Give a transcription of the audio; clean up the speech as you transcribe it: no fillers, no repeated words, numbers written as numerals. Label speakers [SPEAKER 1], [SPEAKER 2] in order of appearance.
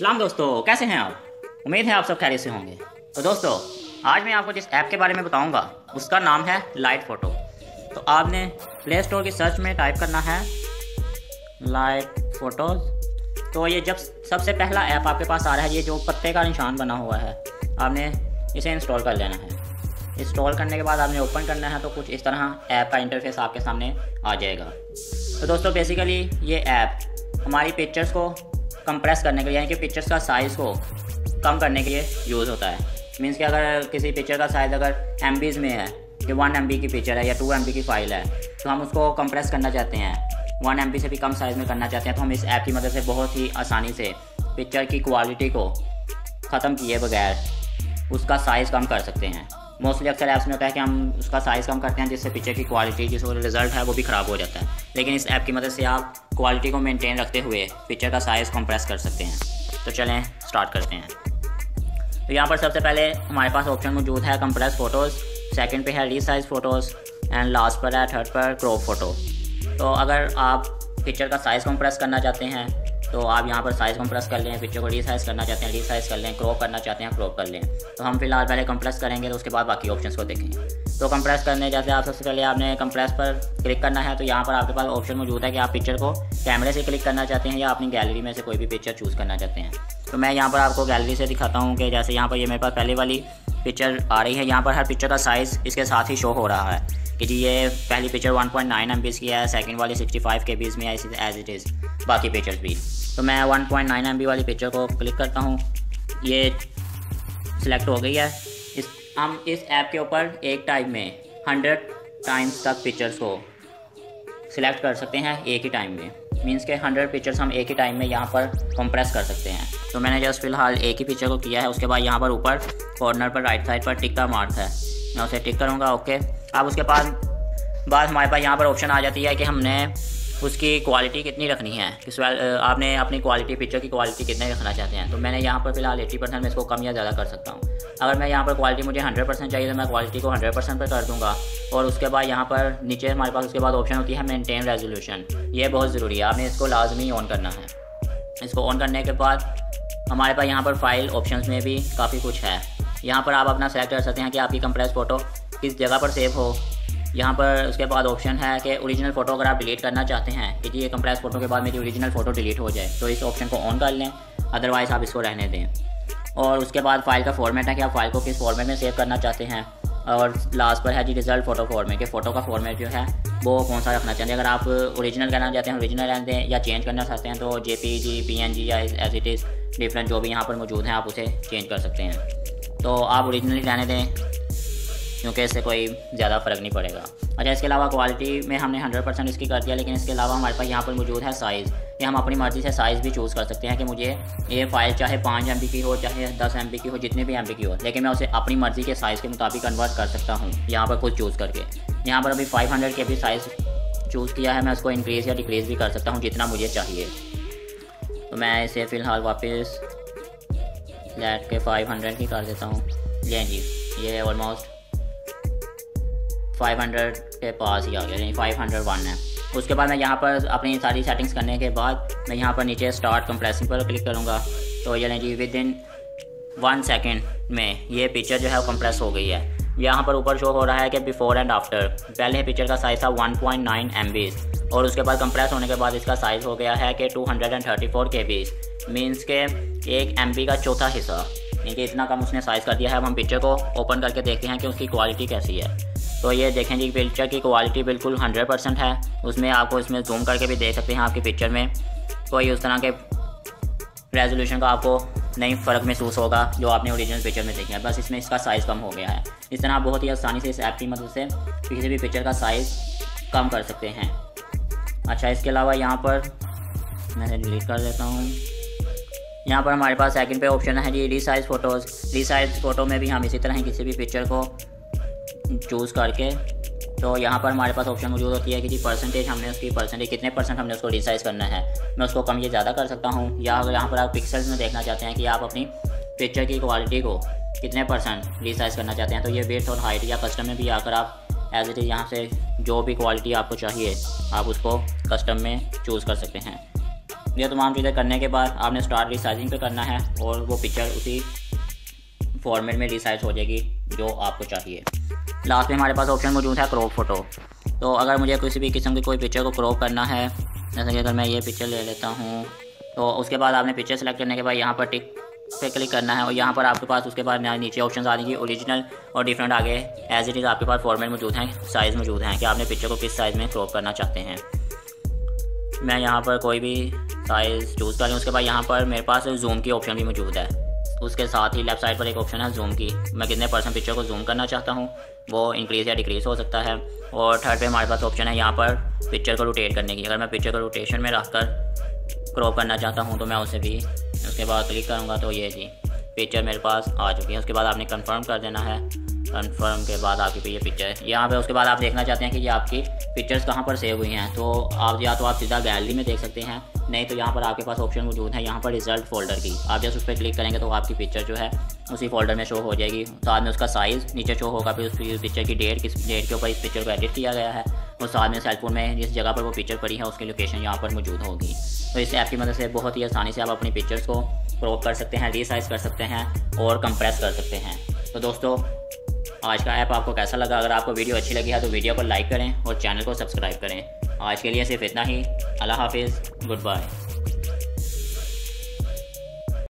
[SPEAKER 1] सलाम दोस्तों, कैसे हैं आप? उम्मीद है आप सब खैरियत से होंगे। तो दोस्तों, आज मैं आपको जिस ऐप के बारे में बताऊंगा उसका नाम है लाइट फ़ोटो। तो आपने प्ले स्टोर की सर्च में टाइप करना है लाइट फ़ोटोज़। तो ये जब सबसे पहला ऐप आपके पास आ रहा है, ये जो पत्ते का निशान बना हुआ है, आपने इसे इंस्टॉल कर लेना है। इंस्टॉल करने के बाद आपने ओपन करना है तो कुछ इस तरह ऐप का इंटरफेस आपके सामने आ जाएगा। तो दोस्तों, बेसिकली ये ऐप हमारी पिक्चर्स को कंप्रेस करने के लिए, यानी कि पिक्चर्स का साइज़ को कम करने के लिए यूज़ होता है। मीन्स कि अगर किसी पिक्चर का साइज़ अगर MBs में है कि 1 MB की पिक्चर है या 2 MB की फ़ाइल है, तो हम उसको कंप्रेस करना चाहते हैं, 1 MB से भी कम साइज़ में करना चाहते हैं, तो हम इस ऐप की मदद से बहुत ही आसानी से पिक्चर की क्वालिटी को ख़त्म किए बगैर उसका साइज़ कम कर सकते हैं। मोस्टली अक्सर ऐप्स में होता है कि हम उसका साइज़ कम करते हैं जिससे पिक्चर की क्वालिटी, जिसका रिज़ल्ट है वो भी ख़राब हो जाता है। लेकिन इस ऐप की मदद से आप क्वालिटी को मेंटेन रखते हुए पिक्चर का साइज़ कंप्रेस कर सकते हैं। तो चलें स्टार्ट करते हैं। तो यहाँ पर सबसे पहले हमारे पास ऑप्शन मौजूद है कंप्रेस फ़ोटोज़, सेकंड पे है रीसाइज फ़ोटोज़ एंड लास्ट पर है थर्ड पर क्रॉप फ़ोटो। तो अगर आप पिक्चर का साइज़ कंप्रेस करना चाहते हैं तो आप यहाँ पर साइज़ कंप्रेस कर लें, पिक्चर को रीसाइज़ करना चाहते हैं रीसाइज़ कर लें, क्रॉप करना चाहते हैं क्रॉप कर लें। तो हम फिलहाल पहले कंप्रेस करेंगे, तो उसके बाद बाकी ऑप्शंस को देखेंगे। तो कंप्रेस करने जैसे आप सबसे पहले आपने कंप्रेस पर क्लिक करना है। तो यहाँ पर आपके पास ऑप्शन मौजूद है कि आप पिक्चर को कैमरे से क्लिक करना चाहते हैं या अपनी गैलरी में से कोई भी पिक्चर चूज़ करना चाहते हैं। तो मैं यहाँ पर आपको गैलरी से दिखाता हूँ कि जैसे यहाँ पर ये मेरे पास पहले वाली पिक्चर आ रही है। यहाँ पर हर पिक्चर का साइज़ इसके साथ ही शो हो रहा है कि जी ये पहली पिक्चर 1.9 MB की है, सेकंड वाली 65 KB में है, एज इट इज़ बाकी पिक्चर्स भी। तो मैं 1.9 MB वाली पिक्चर को क्लिक करता हूँ, ये सिलेक्ट हो गई है। हम इस ऐप के ऊपर एक टाइम में 100 टाइम्स तक पिक्चर्स को सिलेक्ट कर सकते हैं एक ही टाइम में। मीन्स के 100 पिक्चर्स हम एक ही टाइम में यहाँ पर कंप्रेस कर सकते हैं। तो मैंने जस्ट फिलहाल एक ही पिक्चर को किया है। उसके बाद यहाँ पर ऊपर कॉर्नर पर राइट साइड पर टिक का मार्क है, मैं उसे टिक करूँगा, ओके। अब उसके बाद हमारे पास यहाँ पर ऑप्शन आ जाती है कि हमने उसकी क्वालिटी कितनी रखनी है, कि आपने अपनी क्वालिटी, पिक्चर की क्वालिटी कितने रखना चाहते हैं। तो मैंने यहाँ पर फिलहाल 80% में इसको कम या ज़्यादा कर सकता हूँ। अगर मैं यहाँ पर क्वालिटी मुझे 100% चाहिए तो मैं क्वालिटी को 100% पर कर दूँगा। और उसके बाद यहाँ पर नीचे हमारे पास उसके बाद ऑप्शन होती है मेंटेन रेजोल्यूशन। ये बहुत ज़रूरी है, आपने इसको लाजमी ऑन करना है। इसको ऑन करने के बाद हमारे पास यहाँ पर फाइल ऑप्शंस में भी काफ़ी कुछ है। यहाँ पर आप अपना सेलेक्ट कर सकते हैं कि आपकी कंप्रेस फ़ोटो किस जगह पर सेव हो। यहाँ पर उसके बाद ऑप्शन है कि ओरिजिनल फ़ोटो अगर आप डिलीट करना चाहते हैं कि ये कंप्रेस फ़ोटो के बाद मेरी ओरिजिनल फ़ोटो डिलीट हो जाए, तो इस ऑप्शन को ऑन कर लें, अदरवाइज़ आप इसको रहने दें। और उसके बाद फाइल का फॉर्मेट है कि आप फाइल को किस फॉर्मेट में सेव करना चाहते हैं। और लास्ट पर है जी रिजल्ट फ़ोटो फॉर्मेट, कि फ़ोटो का फॉर्मेट जो है वो कौन सा रखना चाहते हैं। अगर आप ओरिजिनल करना चाहते हैं ओरिजिनल रहने दें, या चेंज करना चाहते हैं तो JPG, PNG या एज इट इज़ डिफरेंट जो भी यहाँ पर मौजूद हैं आप उसे चेंज कर सकते हैं। तो आप ओरिजिनली रहने दें क्योंकि इससे कोई ज़्यादा फ़र्क नहीं पड़ेगा। अच्छा, इसके अलावा क्वालिटी में हमने 100% इसकी कर दिया, लेकिन इसके अलावा हमारे पास यहाँ पर मौजूद है साइज़, कि हम अपनी मर्ज़ी से साइज़ भी चूज़ कर सकते हैं कि मुझे ये फ़ाइल चाहे 5 MB की हो, चाहे 10 MB की हो, जितने भी MB की हो, लेकिन मैं उसे अपनी मर्ज़ी के साइज़ के मुताबिक कन्वर्ट कर सकता हूँ यहाँ पर खुद चूज़ करके। यहाँ पर अभी 500 KB साइज़ चूज़ किया है, मैं उसको इंक्रीज़ या डिक्रीज़ भी कर सकता हूँ जितना मुझे चाहिए। तो मैं इसे फ़िलहाल वापस लेट के 500 की कर देता हूँ। लें जी, ये ऑलमोस्ट 500 के पास ही आ गया, यानी 501 है। उसके बाद मैं यहाँ पर अपनी सारी सेटिंग्स करने के बाद मैं यहाँ पर नीचे स्टार्ट कंप्रेसिंग पर क्लिक करूँगा। तो यानी जी विद इन 1 सेकेंड में ये पिक्चर जो है वो कंप्रेस हो गई है। यहाँ पर ऊपर शो हो रहा है कि बिफोर एंड आफ्टर। पहले पिक्चर का साइज़ था 1.9 MB और उसके बाद कंप्रेस होने के बाद इसका साइज़ हो गया है कि 234 KB। मीन्स के 1 MB का चौथा हिस्सा, यानी कि इतना कम उसने साइज़ कर दिया है। अब हम पिक्चर को ओपन करके देखते हैं कि उसकी क्वालिटी कैसी है। तो ये देखें जी, पिक्चर की क्वालिटी बिल्कुल 100% है। उसमें आपको इसमें जूम करके भी देख सकते हैं आपकी पिक्चर में कोई उस तरह के रेजोल्यूशन का आपको नहीं फ़र्क महसूस होगा जो आपने ओरिजिनल पिक्चर में देखा है। बस इसमें इसका साइज़ कम हो गया है। इस तरह आप बहुत ही आसानी से इस ऐप की मदद से किसी भी पिक्चर का साइज़ कम कर सकते हैं। अच्छा, इसके अलावा यहाँ पर मैं डिलीट कर देता हूँ। यहाँ पर हमारे पास सेकंड पे ऑप्शन है जी रीसाइज फ़ोटोज़। रीसाइज फ़ोटो में भी हम इसी तरह किसी भी पिक्चर को चूज़ करके, तो यहाँ पर हमारे पास ऑप्शन मौजूद होती है कि जी परसेंटेज, हमने उसकी परसेंटेज कितने % हमने उसको रीसाइज़ करना है। मैं उसको कम या ज़्यादा कर सकता हूँ। या अगर यहाँ पर आप पिक्सल्स में देखना चाहते हैं कि आप अपनी पिक्चर की क्वालिटी को कितने % रीसाइज़ करना चाहते हैं, तो ये विड्थ और हाइट या कस्टम में भी आकर आप एज इट इज़ यहाँ से जो भी क्वालिटी आपको चाहिए आप उसको कस्टम में चूज़ कर सकते हैं। ये तमाम चीज़ें करने के बाद आपने स्टार्ट रीसाइजिंग पे करना है और वो पिक्चर उसी फॉर्मेट में रीसाइज हो जाएगी जो आपको चाहिए। लास्ट में हमारे पास ऑप्शन मौजूद है क्रॉप फ़ोटो। तो अगर मुझे किसी भी किस्म की कोई पिक्चर को क्रॉप करना है, जैसे कि अगर मैं ये पिक्चर ले लेता हूँ, तो उसके बाद आपने पिक्चर सेलेक्ट करने के बाद यहाँ पर टिक पे क्लिक करना है और यहाँ पर आपके पास उसके बाद नीचे ऑप्शन आ जाएंगे ओरिजिनल और डिफरेंट। आगे एज इट इज़ आपके पास फॉर्मेट मौजूद हैं, साइज़ मौजूद हैं कि आपने पिक्चर को किस साइज़ में क्रॉप करना चाहते हैं। मैं यहाँ पर कोई भी साइज़ चूज़ कर लूँ। उसके बाद यहाँ पर मेरे पास जूम की ऑप्शन भी मौजूद है। उसके साथ ही लेफ्ट साइड पर एक ऑप्शन है जूम की, मैं कितने % पिक्चर को जूम करना चाहता हूँ, वो इंक्रीज़ या डिक्रीज़ हो सकता है। और थर्ड पे हमारे पास ऑप्शन है यहाँ पर पिक्चर को रोटेट करने की। अगर मैं पिक्चर को रोटेशन में रख कर क्रॉप करना चाहता हूँ तो मैं उसे भी उसके बाद क्लिक करूँगा तो ये जी पिक्चर मेरे पास आ चुकी है। उसके बाद आपने कंफर्म कर देना है। कंफर्म के बाद आपकी ये पिक्चर यहाँ पे, उसके बाद आप देखना चाहते हैं कि ये आपकी पिक्चर्स कहाँ पर सेव हुई हैं, तो आप या तो आप सीधा गैलरी में देख सकते हैं, नहीं तो यहाँ पर आपके पास ऑप्शन मौजूद है यहाँ पर रिजल्ट फोल्डर की। आप जैसे उस पर क्लिक करेंगे तो आपकी पिक्चर जो है उसी फोल्डर में शो हो जाएगी। साथ में उसका साइज़ नीचे शो होगा, फिर उस पिक्चर की डेट, किस डेट के ऊपर इस पिक्चर को एडिट किया गया है, और साथ में सेल फोन में जिस जगह पर वो पिक्चर पड़ी है उसकी लोकेशन यहाँ पर मौजूद होगी। तो इस ऐप की मदद से बहुत ही आसानी से आप अपनी पिक्चर्स को क्रॉप कर सकते हैं, रीसाइज कर सकते हैं और कंप्रेस कर सकते हैं। तो दोस्तों, आज का ऐप आपको कैसा लगा? अगर आपको वीडियो अच्छी लगी है तो वीडियो को लाइक करें और चैनल को सब्सक्राइब करें। आज के लिए सिर्फ इतना ही। अल्लाह हाफिज़, गुड बाय।